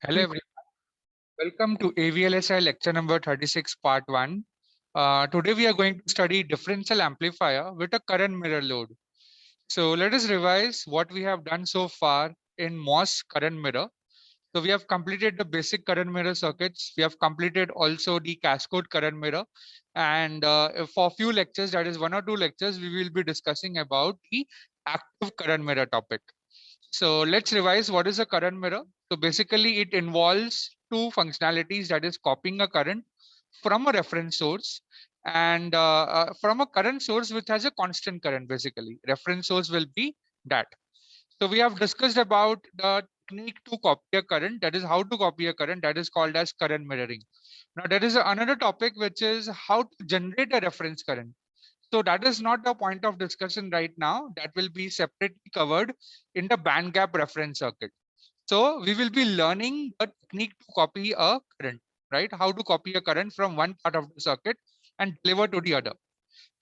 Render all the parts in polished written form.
Hello everyone, welcome to AVLSI lecture number 36 part 1. Today we are going to study differential amplifier with a current mirror load. So let us revise what we have done so far in MOS current mirror. So we have completed the basic current mirror circuits. We have completed also the cascode current mirror. And for a few lectures, that is 1 or 2 lectures, we will be discussing about the active current mirror topic. So let's revise what is a current mirror. So basically it involves two functionalities, that is copying a current from a reference source and from a current source which has a constant current. Basically reference source will be that. So we have discussed about the technique to copy a current, that is how to copy a current, that is called as current mirroring. Now there is another topic which is how to generate a reference current. So that is not the point of discussion right now. That will be separately covered in the band gap reference circuit. So we will be learning the technique to copy a current, right? How to copy a current from one part of the circuit and deliver to the other.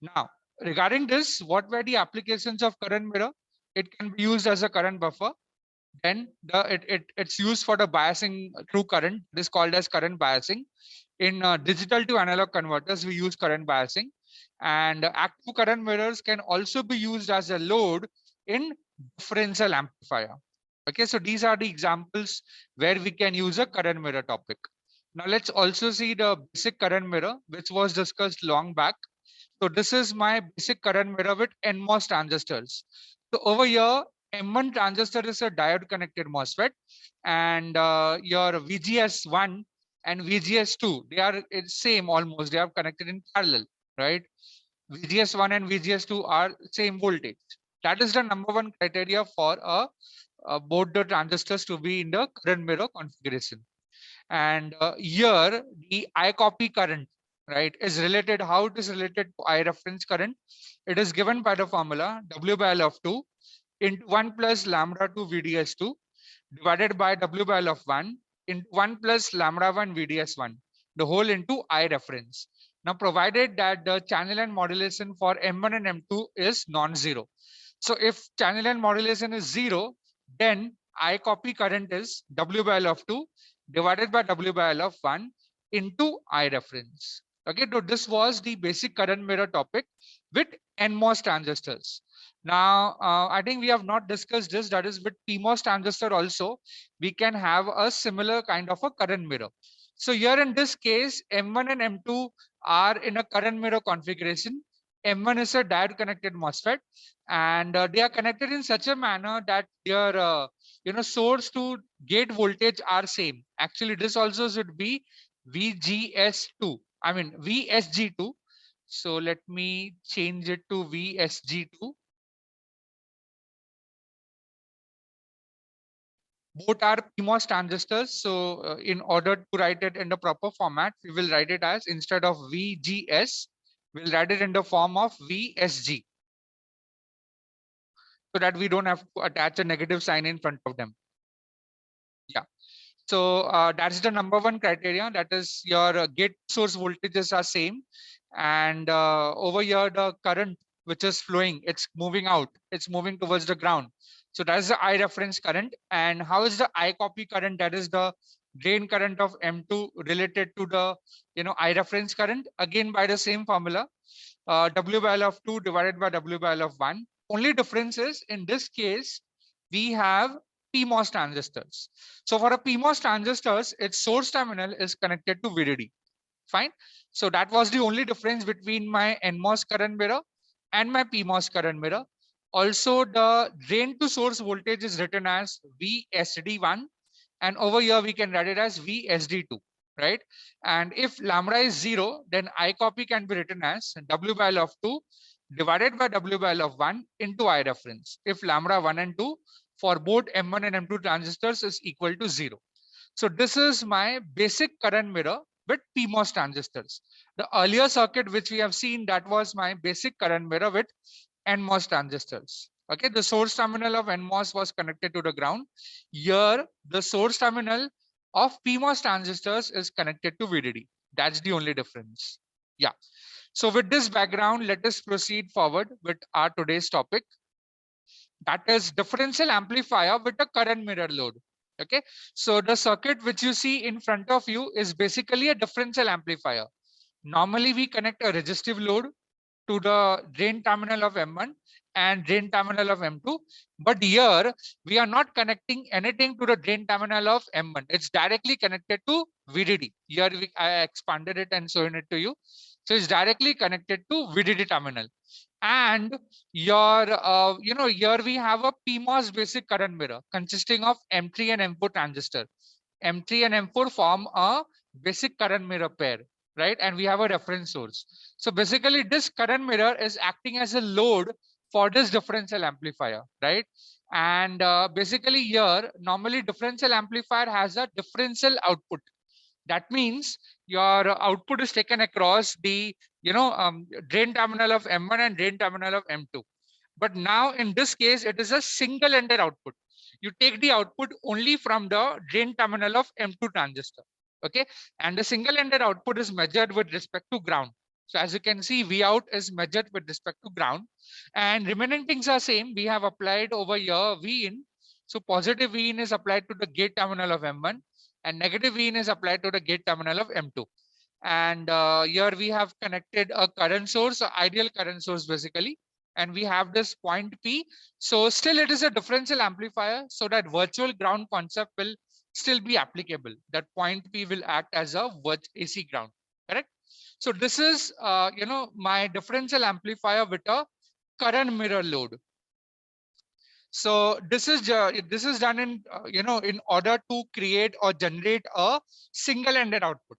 Now, regarding this, what were the applications of current mirror? It can be used as a current buffer. Then it's used for the biasing through current. This is called as current biasing. In digital to analog converters, we use current biasing, and active current mirrors can also be used as a load in differential amplifier. Okay, so these are the examples where we can use a current mirror topic. Now let's also see the basic current mirror, which was discussed long back. So this is my basic current mirror with NMOS transistors. So over here, M1 transistor is a diode connected MOSFET, and your VGS1 and VGS2, they are same almost. They are connected in parallel, right? VGS1 and VGS2 are same voltage. That is the number one criteria for both the transistors to be in the current mirror configuration. And here the I copy current, right, is related. How it is related to I reference current? It is given by the formula W by L of 2 into 1 plus lambda 2 VDS2 divided by W by L of 1 into 1 plus lambda 1 VDS1, the whole into I reference. Now, provided that the channel and modulation for M1 and M2 is non-zero. So if channel and modulation is 0, then I copy current is W by L of 2 divided by W by L of 1 into I reference. Okay, so this was the basic current mirror topic with NMOS transistors. Now, I think we have not discussed this, that is with PMOS transistor also, we can have a similar kind of a current mirror. So here in this case, M1 and M2 are in a current mirror configuration. M1 is a diode connected MOSFET, and they are connected in such a manner that their source to gate voltage are same. Actually, this also should be VGS2. I mean VSG2. So let me change it to VSG2. Both are PMOS transistors. So in order to write it in the proper format, we will write it as, instead of VGS, we'll write it in the form of VSG, so that we don't have to attach a negative sign in front of them. Yeah. So that's the number one criteria. That is your gate source voltages are same. And over here, the current which is flowing, it's moving out. It's moving towards the ground. So that's the I reference current. And how is the I copy current? That is the drain current of M2 related to the I reference current. Again, by the same formula, W by L of 2 divided by W by L of 1. Only difference is, in this case, we have PMOS transistors. So for a PMOS transistors, its source terminal is connected to VDD. Fine. So that was the only difference between my NMOS current mirror and my PMOS current mirror. Also, the drain to source voltage is written as VSD1, and over here we can write it as VSD2, right? And if lambda is 0, then I copy can be written as W by L of 2 divided by W by L of 1 into I reference. If lambda 1 and 2 for both M1 and M2 transistors is equal to 0. So this is my basic current mirror with PMOS transistors. The earlier circuit which we have seen, that was my basic current mirror with NMOS transistors. Okay, the source terminal of NMOS was connected to the ground. Here, the source terminal of PMOS transistors is connected to VDD. That's the only difference. Yeah. So with this background, let us proceed forward with our today's topic. That is differential amplifier with a current mirror load. Okay, so the circuit which you see in front of you is basically a differential amplifier. Normally we connect a resistive load to the drain terminal of M1 and drain terminal of M2. But here we are not connecting anything to the drain terminal of M1. It's directly connected to VDD. Here I expanded it and shown it to you. So it's directly connected to VDD terminal. And your, here we have a PMOS basic current mirror consisting of M3 and M4 transistor. M3 and M4 form a basic current mirror pair, right? And we have a reference source. So basically this current mirror is acting as a load for this differential amplifier, right? And basically here, normally differential amplifier has a differential output. That means your output is taken across the, drain terminal of M1 and drain terminal of M2. But now in this case, it is a single-ended output. You take the output only from the drain terminal of M2 transistor. Okay, and the single-ended output is measured with respect to ground. So as you can see, V out is measured with respect to ground, and remaining things are same. We have applied over here V in. So positive V in is applied to the gate terminal of M1, and negative V in is applied to the gate terminal of M2. And here we have connected a current source, ideal current source basically, and we have this point P. So still it is a differential amplifier, so that virtual ground concept will still be applicable. That point P will act as a AC ground, correct? So this is, my differential amplifier with a current mirror load. So this is done in, in order to create or generate a single-ended output,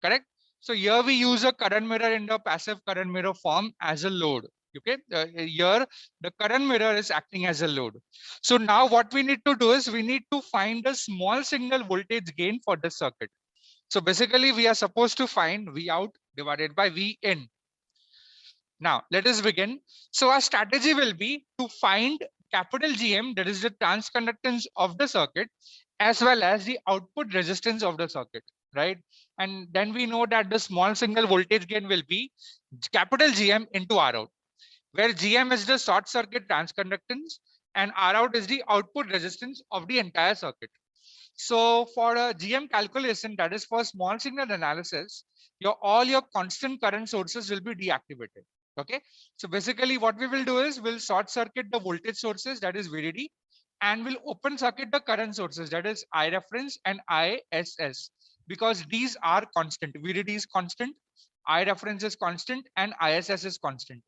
correct? So here we use a current mirror in the passive current mirror form as a load. Okay, here the current mirror is acting as a load. So now what we need to do is we need to find a small signal voltage gain for the circuit. So basically we are supposed to find V out divided by V in. Now let us begin. So our strategy will be to find capital GM, that is the transconductance of the circuit, as well as the output resistance of the circuit, right? And then we know that the small signal voltage gain will be capital GM into R out, where GM is the short circuit transconductance and R out is the output resistance of the entire circuit. So for a GM calculation, that is for small signal analysis, all your constant current sources will be deactivated. Okay, so basically what we will do is we'll short circuit the voltage sources, that is VDD, and we'll open circuit the current sources, that is I reference and ISS, because these are constant. VDD is constant, I reference is constant, and ISS is constant.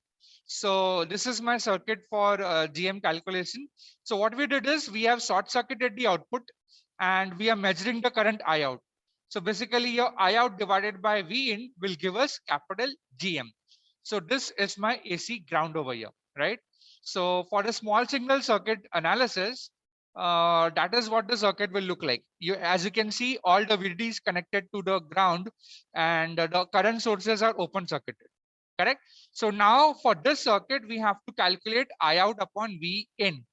So this is my circuit for GM calculation. So what we did is we have short circuited the output and we are measuring the current I out. So basically your I out divided by V in will give us capital GM. So this is my AC ground over here, right? So for the small signal circuit analysis, that is what the circuit will look like. As you can see, all the VDDs connected to the ground and the current sources are open circuited, correct? So now for this circuit, we have to calculate I out upon V in.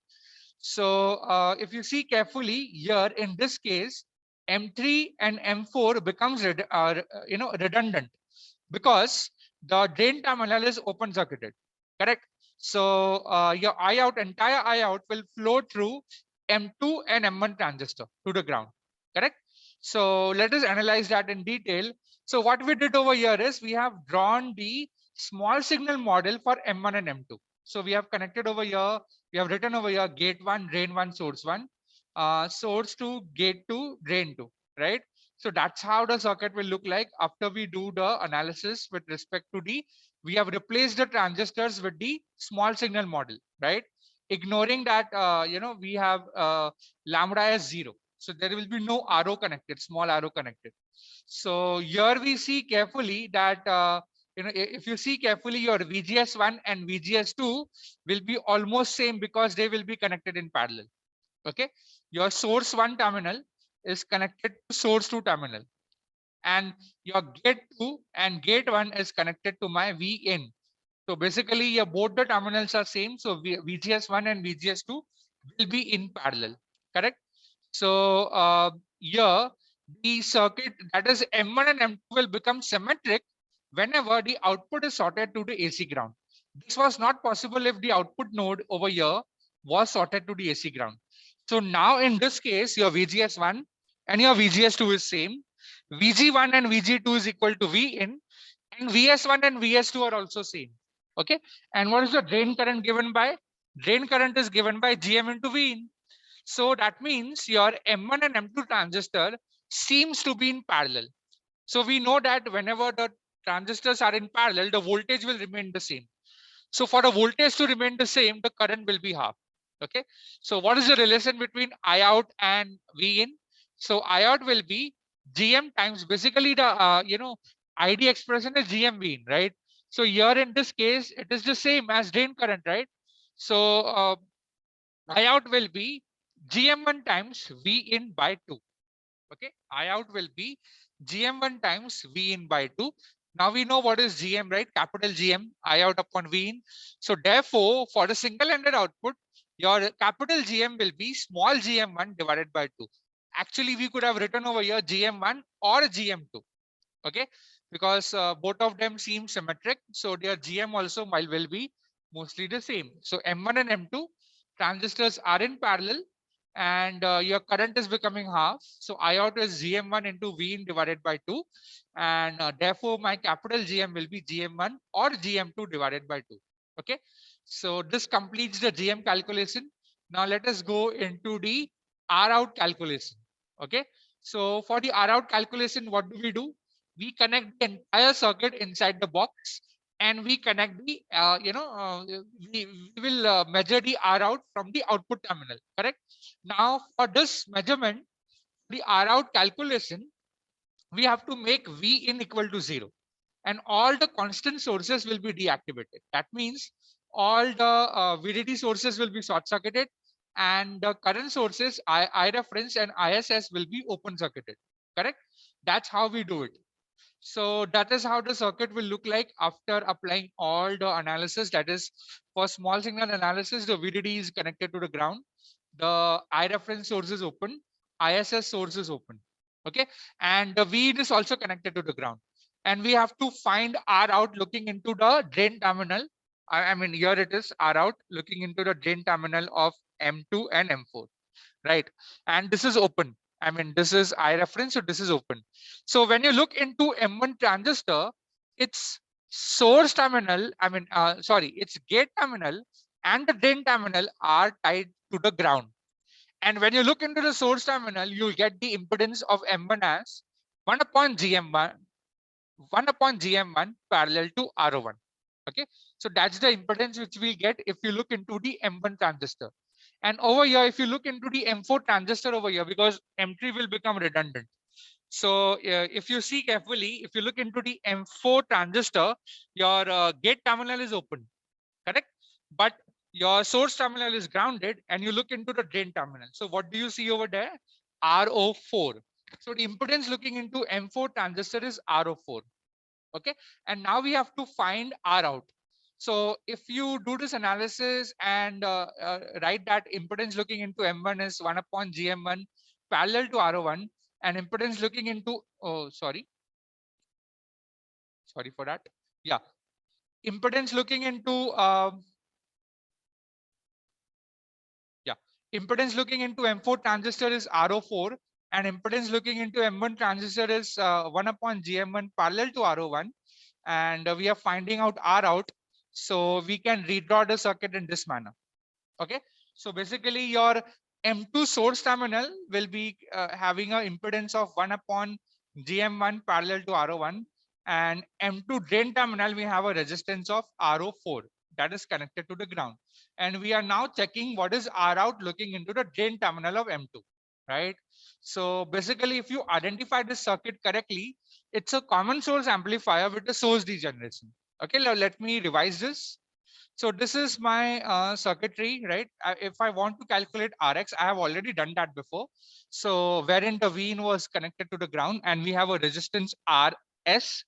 So if you see carefully here, in this case, M3 and M4 becomes redundant because the drain terminal is open circuited, correct? So your I out, entire I out will flow through M2 and M1 transistor to the ground, correct? So let us analyze that in detail. So what we did over here is we have drawn the small signal model for M1 and M2. So we have connected over here, we have written over here gate 1, drain 1, source 1, source 2, gate 2, drain 2, right? So that's how the circuit will look like after we do the analysis with respect to we have replaced the transistors with the small signal model, right? Ignoring that, we have lambda as 0. So there will be no arrow connected, small arrow connected. So here we see carefully that, if you see carefully, your VGS1 and VGS2 will be almost same because they will be connected in parallel. Okay, your source 1 terminal is connected to source 2 terminal, and your gate 2 and gate 1 is connected to my V in. So basically, your both the terminals are same. So VGS1 and VGS2 will be in parallel, correct? So here the circuit, that is M1 and M2, will become symmetric whenever the output is sorted to the AC ground. This was not possible if the output node over here was sorted to the AC ground. So now in this case, your VGS1 and your VGS2 is same. VG1 and VG2 is equal to V in, and VS1 and VS2 are also same. Okay. And what is the drain current given by? Drain current is given by GM into V in. So that means your M1 and M2 transistor seems to be in parallel. So we know that whenever the transistors are in parallel, the voltage will remain the same. So for the voltage to remain the same, the current will be half. Okay. So what is the relation between I out and V in? So I out will be GM times basically the ID expression is GM V in, right? So here in this case, it is the same as drain current, right? So I out will be GM1 times V in by 2. Okay, I out will be GM1 times V in by 2. Now we know what is GM, right? Capital GM, I out upon V in. So therefore, for the single-ended output, your capital GM will be small GM1 divided by 2. Actually, we could have written over here GM1 or GM2. Okay, because both of them seem symmetric. So their GM also will be mostly the same. So M1 and M2 transistors are in parallel, and your current is becoming half. So I out is GM1 into V in divided by 2, and therefore my capital GM will be GM1 or GM2 divided by 2. Okay, so this completes the GM calculation. Now let us go into the R out calculation. Okay, so for the R out calculation, what do? We connect the entire circuit inside the box, and we connect the we will measure the R out from the output terminal. Correct. Now for this measurement, the R out calculation, we have to make V in equal to 0, and all the constant sources will be deactivated. That means all the VDD sources will be short circuited, and the current sources I reference and ISS will be open circuited. Correct. That's how we do it. So that is how the circuit will look like after applying all the analysis. That is, for small signal analysis, the VDD is connected to the ground. The I reference source is open. ISS source is open. Okay. And the VIN is also connected to the ground. And we have to find R out looking into the drain terminal. I mean, here it is R out looking into the drain terminal of M2 and M4. Right. And this is open. I mean, this is I reference, so this is open. So when you look into M1 transistor, its source terminal, its gate terminal and the drain terminal are tied to the ground. And when you look into the source terminal, you get the impedance of M1 as 1 upon GM1, 1 upon GM1 parallel to R01. Okay, so that's the impedance which we get if you look into the M1 transistor. And over here, if you look into the M4 transistor over here, because M3 will become redundant. So if you see carefully, if you look into the M4 transistor, your gate terminal is open, correct? But your source terminal is grounded, and you look into the drain terminal. So what do you see over there? RO4. So the impedance looking into M4 transistor is RO4. Okay, and now we have to find R out. So if you do this analysis and write that impedance looking into M1 is 1 upon GM1 parallel to R01, and impedance looking into, sorry for that. Yeah, impedance looking into impedance looking into M4 transistor is RO4, and impedance looking into M1 transistor is 1 upon GM1 parallel to RO1, and we are finding out R out. So we can redraw the circuit in this manner. Okay, so basically your M2 source terminal will be having an impedance of 1 upon GM1 parallel to RO1, and M2 drain terminal we have a resistance of RO4 that is connected to the ground. And we are now checking what is R out looking into the drain terminal of M2, right? So basically, if you identify this circuit correctly, it's a common source amplifier with a source degeneration. Okay, now let me revise this. So this is my circuitry, right? If I want to calculate Rx, I have already done that before. So wherein the VIN was connected to the ground, and we have a resistance Rs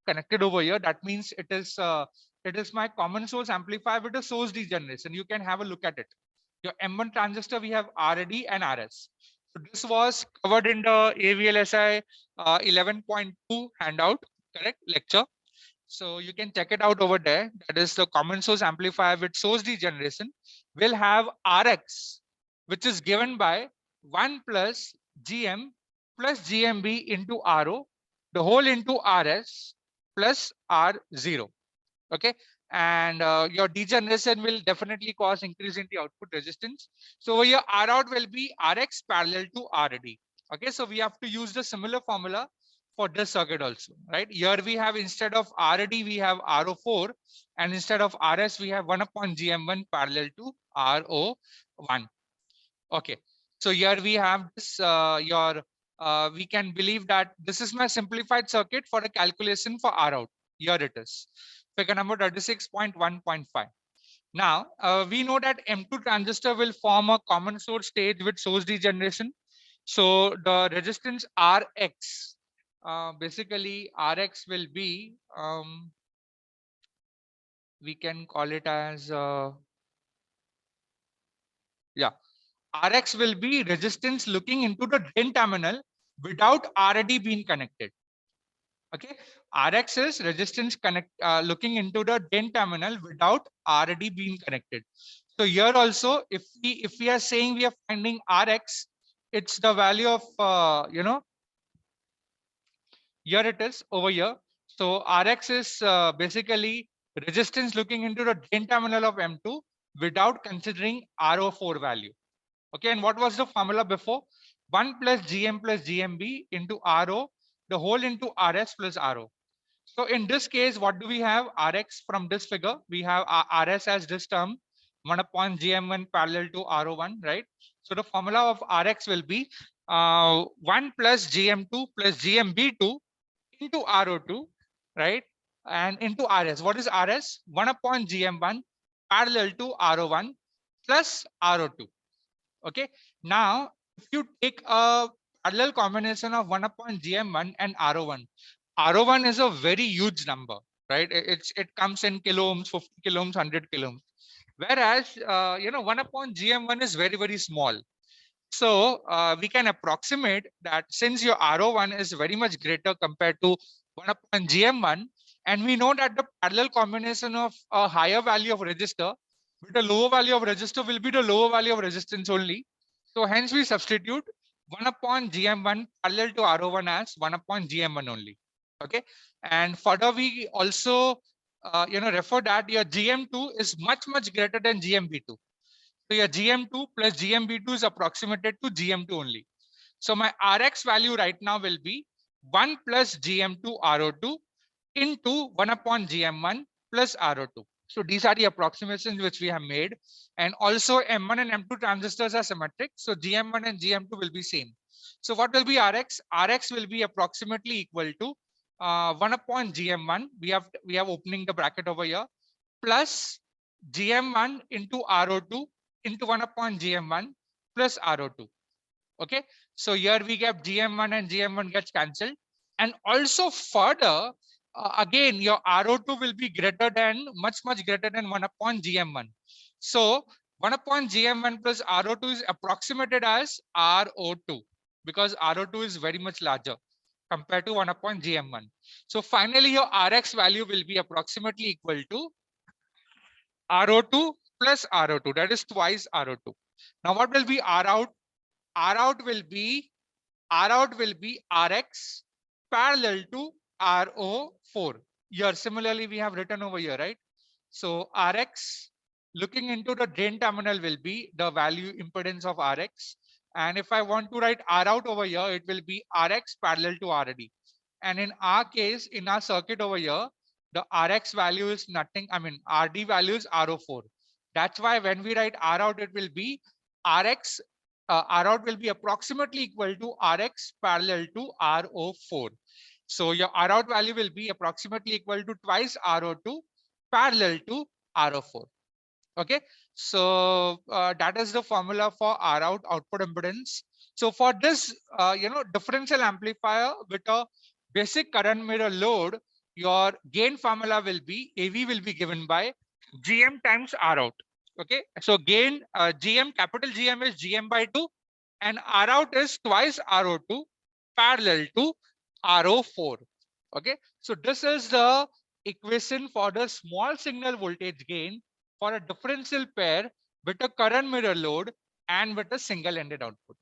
connected over here. That means it is my common source amplifier with a source degeneration. You can have a look at it. Your M1 transistor, we have RD and Rs. So this was covered in the AVLSI 11.2 handout, correct, lecture. So you can check it out over there. That is the common source amplifier with source degeneration will have Rx which is given by 1 plus GM plus GMB into RO, the whole into RS plus R0. Okay, and your degeneration will definitely cause increase in the output resistance. So over here R out will be Rx parallel to Rd. Okay, so we have to use the similar formula for this circuit also, right? Here we have, instead of Rd we have RO4, and instead of Rs we have 1 upon GM1 parallel to RO1. Okay, so here we have this we can believe that this is my simplified circuit for a calculation for R out. Here it is, figure number 36.1.5. Now we know that M2 transistor will form a common source stage with source degeneration. So the resistance Rx, basically Rx will be, we can call it as yeah, Rx will be resistance looking into the drain terminal without Rd being connected. Okay, Rx is resistance looking into the drain terminal without Rd being connected. So here also, if we are saying we are finding Rx, it's the value of here it is over here. So Rx is basically resistance looking into the drain terminal of M2 without considering RO4 value. Okay, and what was the formula before? 1 plus GM plus GMB into RO, the whole into RS plus RO. So in this case, what do we have? Rx from this figure, we have RS as this term, 1 upon GM1 parallel to RO1, right? So the formula of Rx will be 1 plus GM2 plus GMB2 into RO2, right? And into RS. What is RS? 1 upon GM1 parallel to RO1 plus RO2. Okay, now if you take a parallel combination of 1 upon GM1 and RO1, RO1 is a very huge number, right? It comes in kilo ohms, 50 kilo ohms, 100 kilo ohms. Whereas 1 upon GM1 is very, very small. So we can approximate that since your RO1 is very much greater compared to 1 upon GM1, and we know that the parallel combination of a higher value of resistor with a lower value of resistor will be the lower value of resistance only. So hence we substitute 1 upon GM1 parallel to RO1 as 1 upon GM1 only. Okay, and further we also refer that your GM2 is much greater than GMB2. So your GM2 plus GMB2 is approximated to GM2 only. So my Rx value right now will be 1 plus GM2 RO2 into 1 upon GM1 plus RO2. So these are the approximations which we have made. And also M1 and M2 transistors are symmetric. So GM1 and GM2 will be same. So what will be Rx? Rx will be approximately equal to 1 upon GM1. We have opening the bracket over here, plus GM1 into RO2 into 1 upon GM1 plus RO2. Okay, so here we get GM1 and GM1 gets cancelled. And also further, again, your RO2 will be greater than, much greater than 1 upon GM1. So 1 upon GM1 plus RO2 is approximated as RO2 because RO2 is very much larger compared to 1 upon GM1. So finally, your Rx value will be approximately equal to RO2 plus RO2, that is twice RO2. Now what will be R out? R out will be Rx parallel to RO4. Here similarly we have written over here, right? So Rx looking into the drain terminal will be the value impedance of Rx. And if I want to write R out over here, it will be Rx parallel to Rd. And in our case, in our circuit over here, the Rx value is nothing. I mean, Rd value is RO4. That's why when we write R out, it will be Rx. R out will be approximately equal to Rx parallel to RO4. So your R out value will be approximately equal to twice RO2 parallel to RO4. Okay, so that is the formula for R out, output impedance. So for this, differential amplifier with a basic current mirror load, your gain formula will be AV will be given by GM times R out. Okay, so gain GM, capital GM is GM by 2, and R out is twice RO2 parallel to RO4. Okay, so this is the equation for the small signal voltage gain for a differential pair with a current mirror load and with a single ended output.